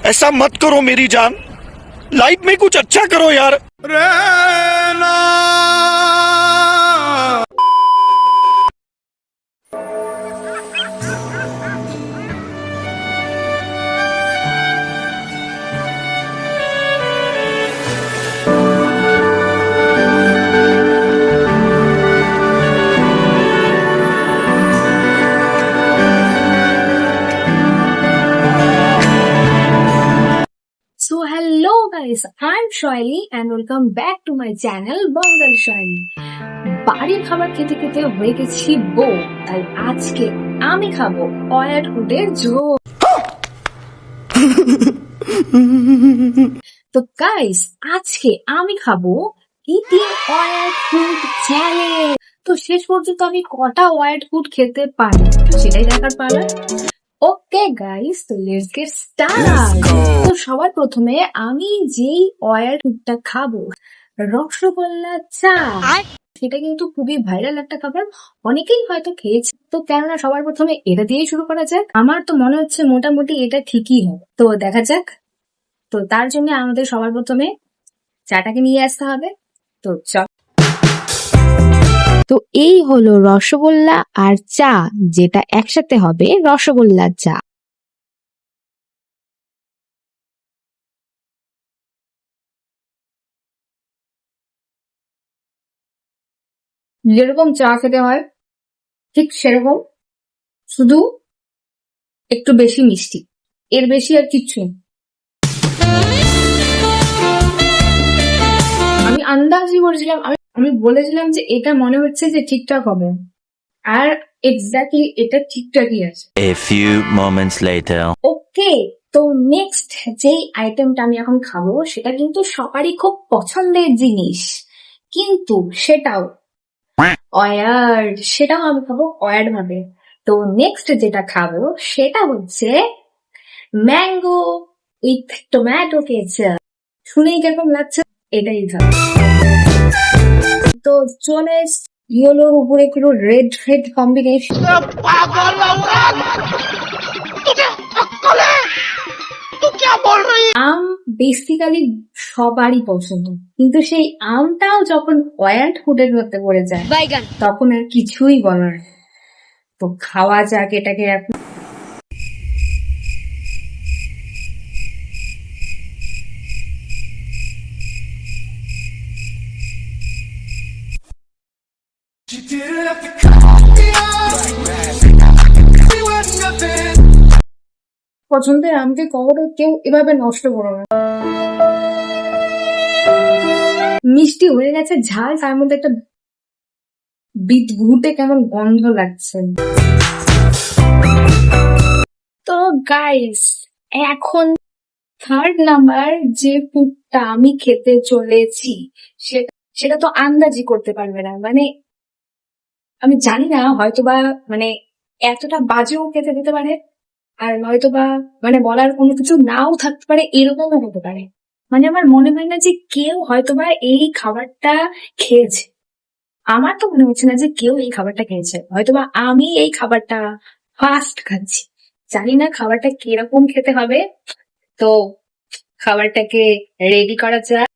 ऐसा मत करो मेरी जान, लाइफ में कुछ अच्छा करो यार। So hello guys, I'm Shoily and welcome back to my channel Bengal Shoily. বাড়ির খাবার খেতে খেতে হয়ে গেছি বোর, তাই আজকে আমি খাবো অয়েল ফুডের ঝোল। তো গাইস, আজকে আমি খাবো ইটিং অয়েল ফুড চ্যালেঞ্জ। তো শেষ পর্যন্ত আমি কটা অয়েল ফুড খেতে পারি সেটাই দেখার পালা। ওকে গাইস, তো লেটস গেট স্টার্ট। তো সবার প্রথমে আমি যেই অয়েল ফুডটা খাবো, রসগোল্লা চা। সেটা কিন্তু খুবই ভাইরাল একটা খাবার, অনেকেই হয়তো খেয়েছে। তো কেননা সবার প্রথমে এটা দিয়েই শুরু করা যাক। আমার তো মনে হচ্ছে মোটামুটি এটা ঠিকই হবে, তো দেখা যাক। তো তার জন্য আমাদের সবার প্রথমে চাটাকে নিয়ে আসতে হবে। তো চল। তো এই হলো রসগোল্লা আর চা, যেটা একসাথে হবে রসগোল্লা চা। যেরকম চা খেতে হয় ঠিক সেরকম, শুধু একটু বেশি মিষ্টি, এর বেশি আর কিচ্ছু না। আমি আন্দাজই করেছিলাম, আমি বলেছিলাম যে এটা মনে হচ্ছে যে ঠিকঠাক হবে, আর এক্স্যাক্টলি এটা ঠিকঠাকই আছে। A few moments later. ওকে, তো নেক্সট যেই আইটেমটা আমি এখন খাবো সেটা কিন্তু সবারই খুব পছন্দের জিনিস, কিন্তু সেটাও সেটাও আমি খাবো অয়ার্ড ভাবে। তো নেক্সট যেটা খাবো সেটা হচ্ছে ম্যাঙ্গো উইথ টমেটো কেচাপ। শুনেই কিরকম লাগছে, এটাই খাবো। তো চলে ইয়েলোর উপরে পুরো রেড রেড কম্বিনেশন। আম বেসিক্যালি সবারই পছন্দ, কিন্তু সেই আমটাও যখন অয়েল ফুডের মধ্যে পড়ে যায় তখন আর কিছুই বলার। তো খাওয়া যাক এটাকে এখন। পছন্দের আমকে কখনো কেউ এভাবে নষ্ট করো না। মিষ্টি হয়ে গেছে, ঝাল, তার মধ্যে একটা বিদঘুটে কেমন গন্ধ লাগছে। তো গাইস, এখন থার্ড নাম্বার যে ফুডটা আমি খেতে চলেছি সেটা তো আন্দাজই করতে পারবে না। মানে আমি জানি না, হয়তোবা মানে এতটা বাজেও খেতে দিতে পারে, আর নয়তোবা মানে বলার কোনো কিছু নাও থাকতে পারে, এরকমও হতে পারে। মানে আমার মনে হয় না যে কেউ হয়তোবা এই খাবারটা খেয়েছে। আমার তো মনে হচ্ছে না যে কেউ এই খাবারটা খেয়েছে, হয়তোবা আমি এই খাবারটা ফার্স্ট খাচ্ছি। জানি না খাবারটা কিরকম খেতে হবে, তো খাবারটাকে রেডি করা যায়।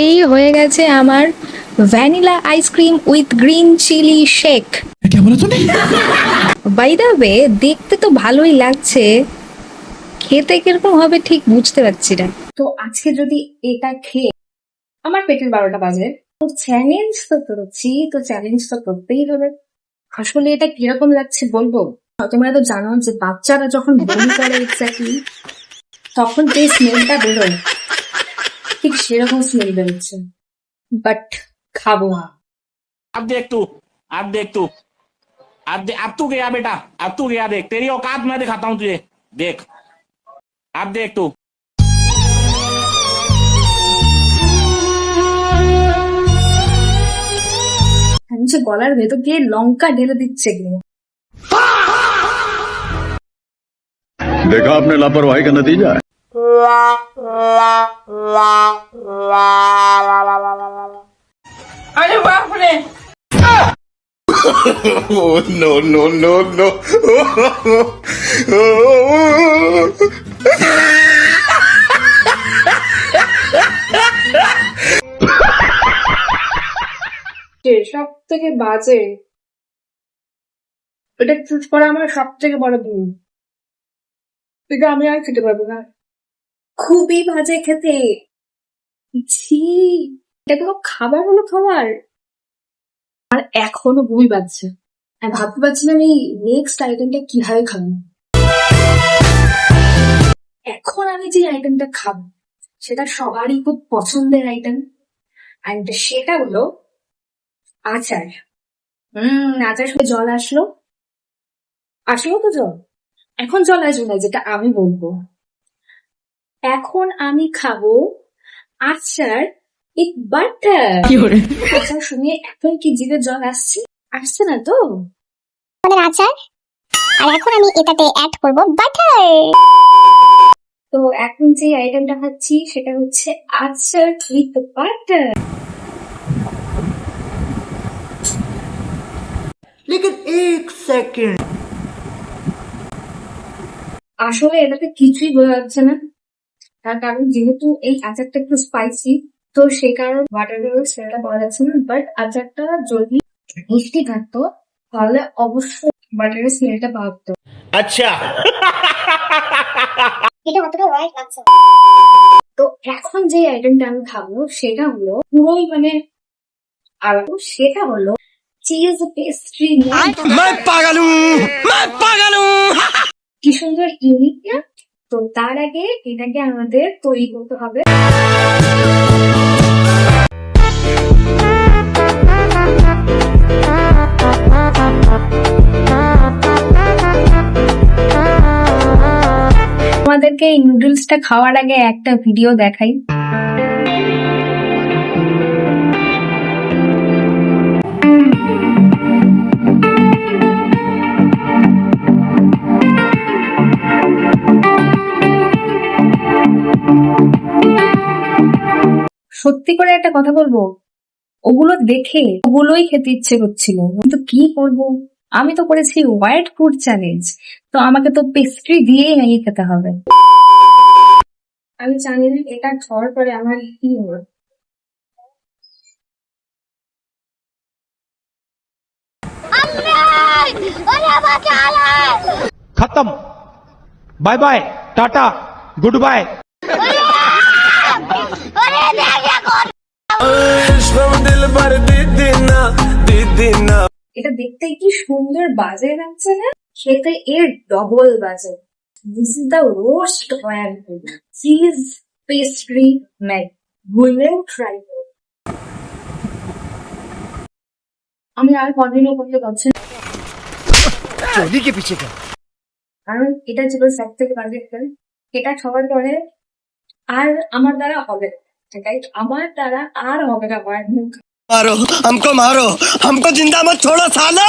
এই হয়ে গেছে আমার vanilla ice cream with green chili shake. By the way, দেখতে তো ভালোই লাগছে, খেতে কিরকম হবে ঠিক বুঝতে পারছি না। তো আজকে যদি এটা খেয়ে আমার পেটের 12টা বাজে, তো চ্যালেঞ্জ তো করছি, তো চ্যালেঞ্জ তো করতেই হবে। আসলে এটা কিরকম লাগছে বলবো। তোমরা তো জানো যে বাচ্চারা যখন বমি করে এক্স্যাক্টলি তখন যে স্মেলটা বেরোয়, ঠিক সেরকম স্মেল বেরোচ্ছে, বাট খাবো না। अब तू गया बेटा, अब तू गया, देख तेरी औकात मैं दिखाता हूँ तुझे, देख अब देख तू। গলার ভেতর দিয়ে লঙ্কা ঢেলে দিচ্ছে গিয়ে। देखा आपने लापरवाही का नतीजा है। अरे बाप रे Oh, no, no, no, no. সব থেকে বাজে, এটা চুজ করা আমার সব থেকে বড় ভুল। এটা আমি আর খেতে পারবো না, খুবই বাজে খেতে। ছি, এটা কোনো খাবার হলো খাবার? আর এখনো বমি বাজছে, আমি ভাবতে পারছি না আমি নেক্সট আইটেমটা কিভাবে খাবো। এখন আমি যে আইটেমটা খাবো সেটা সবারই খুব পছন্দের আইটেম, আর সেটা হলো আচার। আচার শুনে জল আসলো তো জল। এখন জল আসবে না, যেটা আমি বলবো। এখন আমি খাবো আচার উইথ বাটার। আচার শুনে এখন কি জিভে জল আসছে না তো? আমাদের আচার, আর এখন আমি এটাতে অ্যাড করব বাটার। তো এখন যে আইটেমটা খাচ্ছি সেটা হচ্ছে আচার উইথ বাটার। लेकिन एक सेकंड আসলে এটাতে কিছুই বোঝা যাচ্ছে না, তার কারণ যেহেতু এই আচারটা একটু স্পাইসি, তো সে কারণে বাটারের সেটা পাওয়া যাচ্ছে না। বাট আচারটা যদি মিষ্টি থাকতো তাহলে অবশ্যই বাটারের স্মেলটা পাওয়া যেত। अच्छा এটা কতটা হোয়াইট লাগছে। তো এখন যে আইটেমটা আমি খাবো সেটা হলো পুরোই মানে আলাদা, সেটা হলো চিজ পেস্ট্রি। मैं पागल हूँ কি সুন্দর ইউনিক না? তো তার আগে এটাকে আমাদের তৈরি করতে হবে। আমাদেরকে এই নুডলসটা খাওয়ার আগে একটা ভিডিও দেখাই। সত্যি করে একটা কথা বলবো, ওগুলো দেখে ওগুলোই খেতে ইচ্ছে করছিল, কিন্তু কি করব, আমি তো করেছি হোয়াইট ফুড চ্যালেঞ্জ, তো আমাকে তো পেস্ট্রি দিয়েই ম্যাগি খেতে হবে। আমি জানি না এটা খাওয়ার পরে আমার কি হবে। खत्म bye bye tata goodbye এটা দেখতে কি সুন্দর বাজে লাগছে না? খেতে এর ডবল বাজে। This is the roast one cheese pastry mag. বললেন ট্রাই করুন। আমি আর কন্টিনিউ করতে পারছি না, चोली के पीछे का কারণ এটা ছিল সব থেকে বাজে ফেল। এটা খাওয়ার পরে আর আমার দ্বারা হবে না, রাইট? আমার দ্বারা আর হবে না হোয়াইট মুখ। मारो हमको जिंदा मत छोड़ो सालो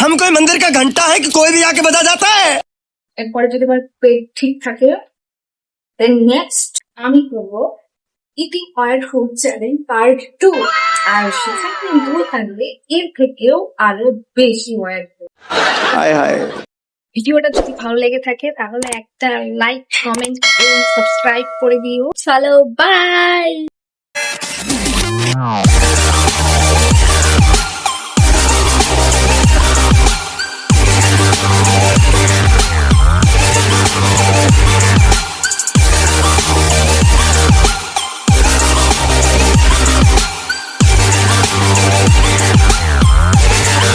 हम कोई मंदिर का घंटा है कि कोई भी आके बजा जाता है এরপরে যদি আমার পেট ঠিক থাকে, দেন নেক্সট আমি করবো eating oil food challenge part 2, আর সেখানে কিন্তু থাকবে এর থেকেও আরো বেশি অয়েল ফুড। हाय हाय ভিডিওটা যদি ভালো লেগে থাকে তাহলে একটা লাইক, কমেন্ট এবং সাবস্ক্রাইব করে দিও। চলো বাই।